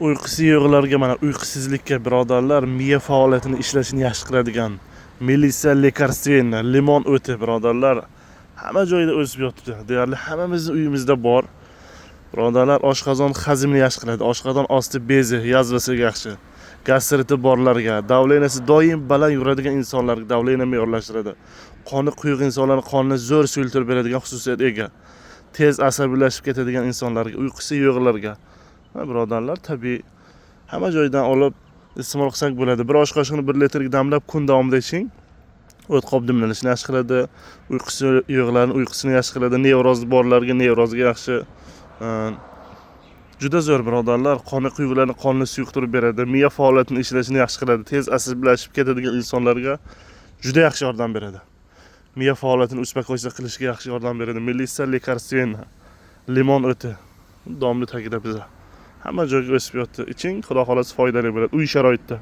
Uyqusi yo'qlarga, mana uyqusizlikka birodarlar, miya faoliyatini ishlashini yaxshi qiladigan Melissa lekarstvenna limon o'ti birodarlar hamma joyda o'sib yotibdi. Deyarli hammamizning uyimizda bor. Birodarlar, oshqozon hazmini yaxshi qiladi. Oshqozon osti bezi, yazvasiga yaxshi. Gastriti borlarga, davleniyasi doim baland yuradigan insonlarga davleniya me'yorlashtiradi. Qoni quyuq insonlarning qonini zo'r suyultirib beradigan xususiyatga ega. Tez asabiylashib ketadigan insonlarga, uyqusi yo'qlarga. Birodarlar, tabiiy hamma joydan olib iste'mol qilsak bo'ladi. Bir osh qoshiqni 1 litrga damlab kun davomida iching. O't qop dimlanishini yaxshi qiladi. Uyqusi yo'qlarning uyqusini yaxshi qiladi. Nevrozi borlarga nevrozga yaxshi. Juda zo'r birodarlar, qoni quyuqlarni qonni suyuqtirib beradi. Miya faoliyatini ishlashini yaxshi qiladi. Tez asabiylashib ketadigan insonlarga juda yaxshi yordam beradi. Miya faoliyatini usta-qo'ysa qilishga yaxshi yordam beradi. Melissa lekarstvenna limon o'ti domli tagida biza. Hamma joyga o'sib yotdi. Iching, xudo xolasa foydali bo'ladi uy sharoitida.